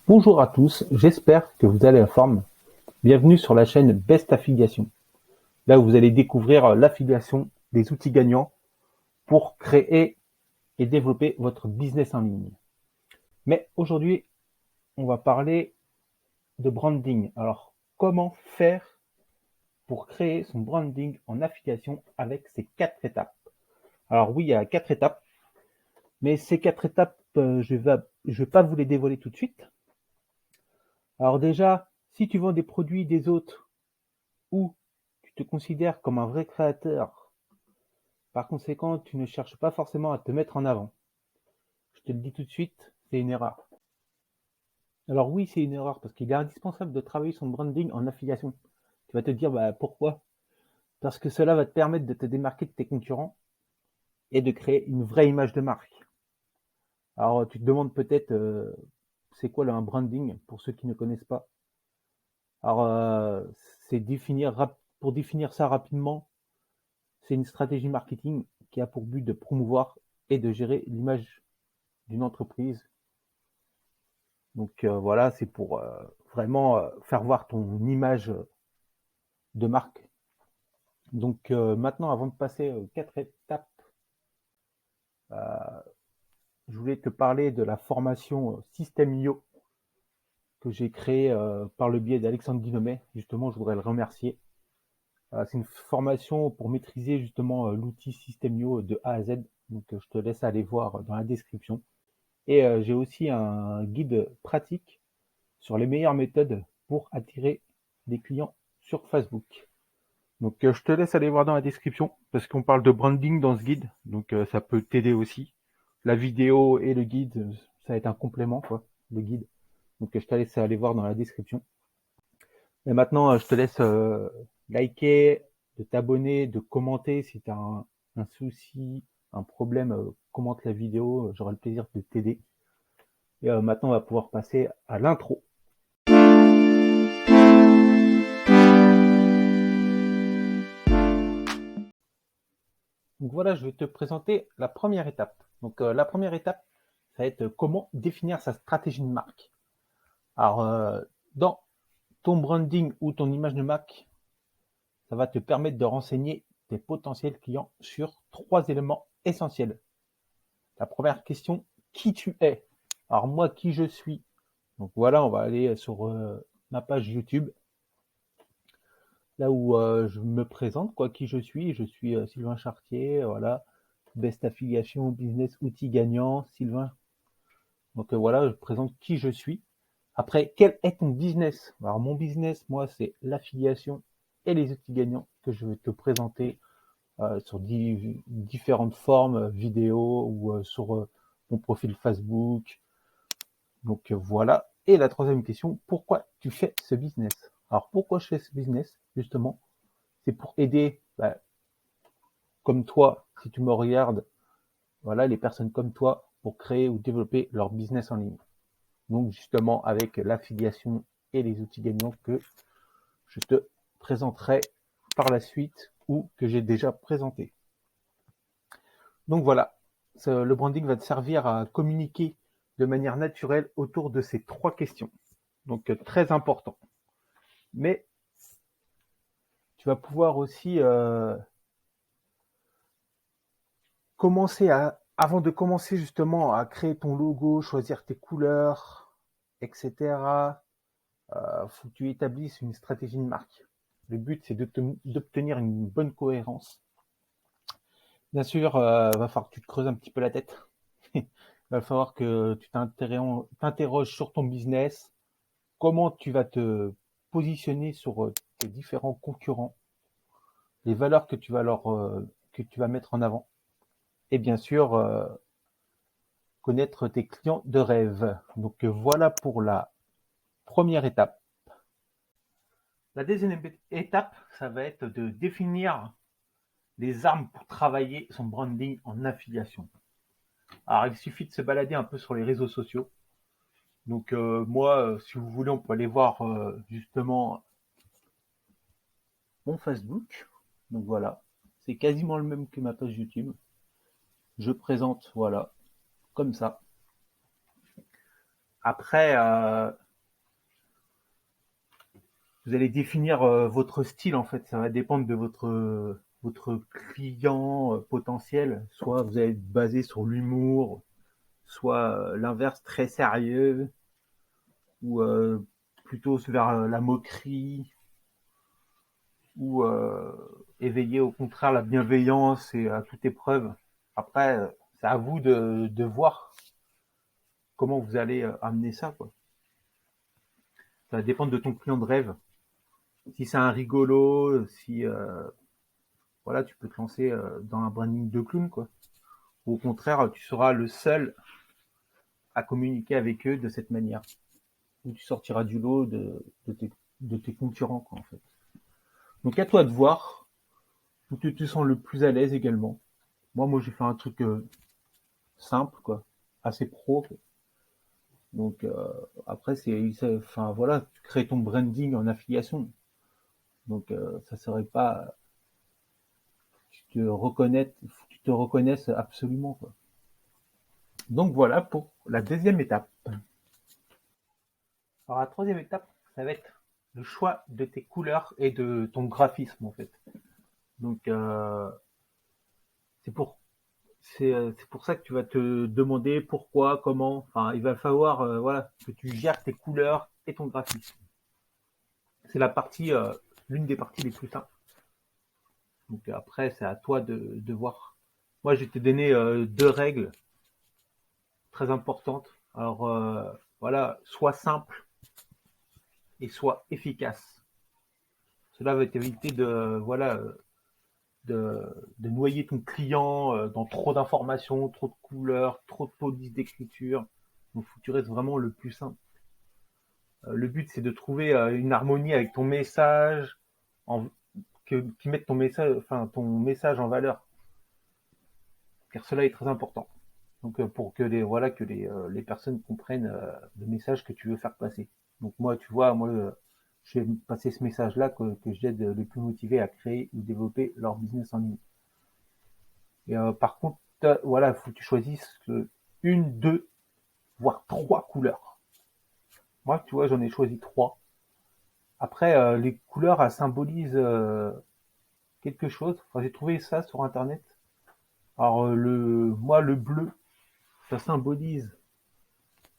Bonjour à tous, j'espère que vous allez en forme. Bienvenue sur la chaîne Best Affiliation. Là où vous allez découvrir l'affiliation des outils gagnants pour créer et développer votre business en ligne. Mais aujourd'hui, on va parler de branding. Alors, comment faire pour créer son branding en affiliation avec ces 4 étapes? Alors oui, il y a 4 étapes, mais ces 4 étapes, je vais pas vous les dévoiler tout de suite. Alors déjà, si tu vends des produits des autres ou tu te considères comme un vrai créateur, par conséquent, tu ne cherches pas forcément à te mettre en avant. Je te le dis tout de suite, c'est une erreur. Alors oui, c'est une erreur parce qu'il est indispensable de travailler son branding en affiliation. Tu vas te dire, pourquoi? Parce que cela va te permettre de te démarquer de tes concurrents et de créer une vraie image de marque. Alors tu te demandes peut-être, c'est quoi un branding pour ceux qui ne connaissent pas? Alors c'est pour définir ça rapidement, c'est une stratégie marketing qui a pour but de promouvoir et de gérer l'image d'une entreprise. Donc voilà, c'est pour vraiment faire voir ton image de marque. Donc maintenant, avant de passer aux 4 étapes, euh, je voulais te parler de la formation System.io que j'ai créée par le biais d'Alexandre Guinomet. Justement, je voudrais le remercier. C'est une formation pour maîtriser justement l'outil System.io de A à Z. Donc je te laisse aller voir dans la description. Et j'ai aussi un guide pratique sur les meilleures méthodes pour attirer des clients sur Facebook. Donc je te laisse aller voir dans la description parce qu'on parle de branding dans ce guide, donc ça peut t'aider aussi. La vidéo et le guide, ça va être un complément quoi, le guide. Donc je te laisse aller voir dans la description. Et maintenant, je te laisse liker, de t'abonner, de commenter si tu as un souci, un problème, commente la vidéo, j'aurai le plaisir de t'aider. Et maintenant, on va pouvoir passer à l'intro. Donc voilà, je vais te présenter la première étape. Donc la première étape, ça va être comment définir sa stratégie de marque. Alors dans ton branding ou ton image de marque, ça va te permettre de renseigner tes potentiels clients sur 3 éléments essentiels. La première question, qui tu es? Alors moi, qui je suis? Donc voilà, on va aller sur ma page YouTube, là où je me présente, quoi, qui je suis. Je suis Sylvain Chartier, voilà, Best Affiliation, Business Outils Gagnants, Sylvain. Donc voilà, je présente qui je suis. Après, quel est ton business? Alors mon business, moi, c'est l'affiliation et les outils gagnants que je vais te présenter sur différentes formes, vidéo ou sur mon profil Facebook. Donc voilà. Et la troisième question, pourquoi tu fais ce business? Alors pourquoi je fais ce business? Justement, c'est pour aider, comme toi, si tu me regardes, voilà, les personnes comme toi, pour créer ou développer leur business en ligne. Donc justement avec l'affiliation et les outils gagnants que je te présenterai par la suite ou que j'ai déjà présenté. Donc voilà, le branding va te servir à communiquer de manière naturelle autour de ces 3 questions. Donc très important. Mais tu vas pouvoir aussi avant de commencer justement à créer ton logo, choisir tes couleurs, etc. Faut que tu établisses une stratégie de marque. Le but, c'est d'obtenir une bonne cohérence. Bien sûr, va falloir que tu te creuses un petit peu la tête. Il va falloir que tu t'interroges sur ton business, comment tu vas te positionner sur tes différents concurrents, les valeurs que tu vas mettre en avant, et bien sûr connaître tes clients de rêve. Donc voilà pour la première étape. La deuxième étape, ça va être de définir les armes pour travailler son branding en affiliation. Alors, il suffit de se balader un peu sur les réseaux sociaux. Donc, moi, si vous voulez, on peut aller voir justement mon Facebook. Donc voilà, c'est quasiment le même que ma page YouTube. Je présente, voilà, comme ça. Après, vous allez définir votre style en fait. Ça va dépendre de votre client potentiel. Soit vous allez être basé sur l'humour, soit l'inverse très sérieux, ou plutôt vers la moquerie, ou éveiller au contraire la bienveillance et à toute épreuve. Après, c'est à vous de voir comment vous allez amener ça, quoi. Ça va dépendre de ton client de rêve. Si c'est un rigolo, si voilà, tu peux te lancer dans un branding de clown, quoi. Ou au contraire, tu seras le seul à communiquer avec eux de cette manière. Ou tu sortiras du lot de tes concurrents, quoi, en fait. Donc à toi de voir où tu te sens le plus à l'aise également. Moi, j'ai fait un truc simple, quoi, assez pro, quoi. Donc après, enfin voilà, tu crées ton branding en affiliation. Donc ça serait pas, tu te reconnaisses absolument, quoi. Donc voilà pour la deuxième étape. Alors la troisième étape, ça va être le choix de tes couleurs et de ton graphisme en fait. Donc c'est pour c'est pour ça que tu vas te demander pourquoi, comment. Enfin, il va falloir voilà que tu gères tes couleurs et ton graphisme. C'est l'une des parties les plus simples. Donc après, c'est à toi de voir. Moi, je vais te donner deux règles très importantes. Alors voilà, sois simple et sois efficace. Cela va t'éviter de, de noyer ton client dans trop d'informations, trop de couleurs, trop de polices d'écriture. Donc, il faut que tu restes vraiment le plus simple. Le but, c'est de trouver une harmonie avec ton message, en, qui mette ton message en valeur, car cela est très important. Donc, pour que les personnes comprennent le message que tu veux faire passer. Donc, moi, tu vois, je vais passer ce message-là que j'aide les plus motivés à créer ou développer leur business en ligne. Et par contre, voilà, il faut que tu choisisses une, deux, voire trois couleurs. Moi, tu vois, j'en ai choisi trois. Après, les couleurs, elles symbolisent quelque chose. Enfin, j'ai trouvé ça sur Internet. Alors, moi, le bleu, ça symbolise,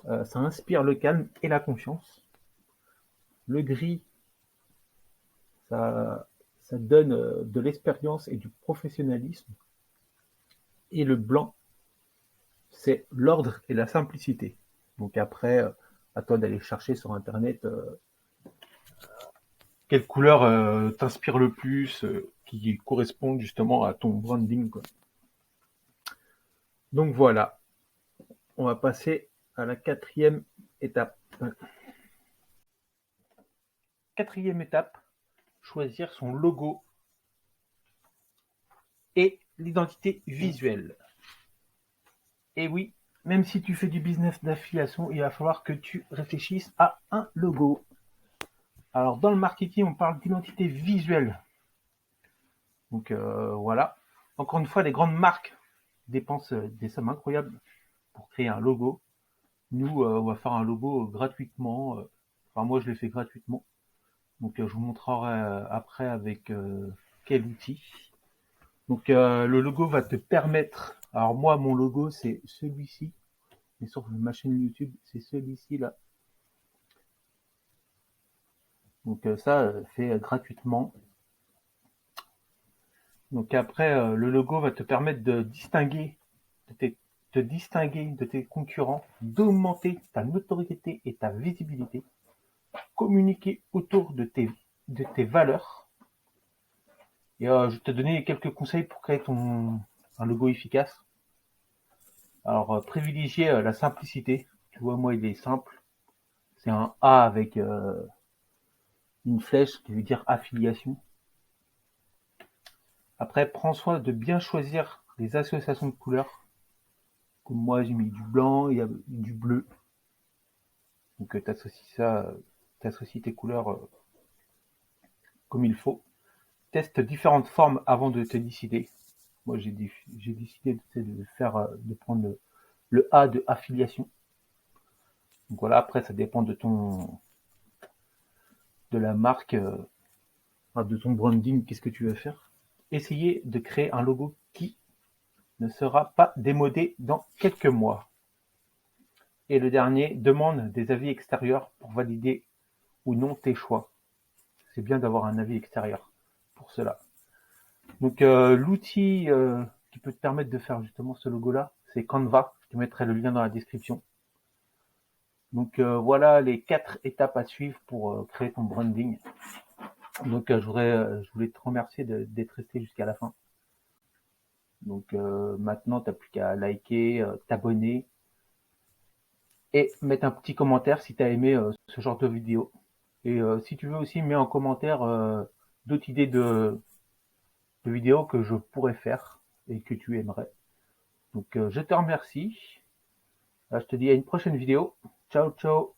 ça inspire le calme et la confiance. Le gris, ça, ça donne de l'expérience et du professionnalisme. Et le blanc, c'est l'ordre et la simplicité. Donc après, à toi d'aller chercher sur Internet quelle couleur t'inspire le plus, qui correspond justement à ton branding, quoi. Donc voilà, on va passer à la quatrième étape. Quatrième étape, choisir son logo et l'identité visuelle. Et oui, même si tu fais du business d'affiliation, il va falloir que tu réfléchisses à un logo. Alors dans le marketing, on parle d'identité visuelle. Donc voilà. Encore une fois, les grandes marques dépensent des sommes incroyables pour créer un logo. Nous, on va faire un logo gratuitement. Enfin, moi, je l'ai fait gratuitement. Donc, je vous montrerai après avec quel outil. Donc, le logo va te permettre. Alors, moi, mon logo, c'est celui-ci. Mais sur ma chaîne YouTube, c'est celui-ci là. Donc, ça, fait gratuitement. Donc, après, le logo va te permettre de te distinguer de tes concurrents, d'augmenter ta notoriété et ta visibilité, communiquer autour de tes valeurs. Et je vais te donner quelques conseils pour créer un logo efficace. Alors, privilégier la simplicité. Tu vois, moi, il est simple. C'est un A avec une flèche qui veut dire affiliation. Après, prends soin de bien choisir les associations de couleurs. Comme moi, j'ai mis du blanc et du bleu. Donc, t'associes tes couleurs comme il faut. Teste différentes formes avant de te décider. Moi, j'ai décidé de prendre le A de affiliation. Donc voilà, après ça dépend de la marque, de ton branding, qu'est-ce que tu veux faire. Essayez de créer un logo qui ne sera pas démodé dans quelques mois. Et le dernier, demande des avis extérieurs pour valider ou non tes choix. C'est bien d'avoir un avis extérieur pour cela. Donc l'outil qui peut te permettre de faire justement ce logo-là, c'est Canva. Je te mettrai le lien dans la description. Donc voilà les 4 étapes à suivre pour créer ton branding. Donc je voulais te remercier d'être resté jusqu'à la fin. Donc maintenant, tu n'as plus qu'à liker, t'abonner et mettre un petit commentaire si tu as aimé ce genre de vidéo. Et si tu veux aussi, mets en commentaire d'autres idées de vidéos que je pourrais faire et que tu aimerais. Donc je te remercie. Je te dis à une prochaine vidéo. Ciao, ciao.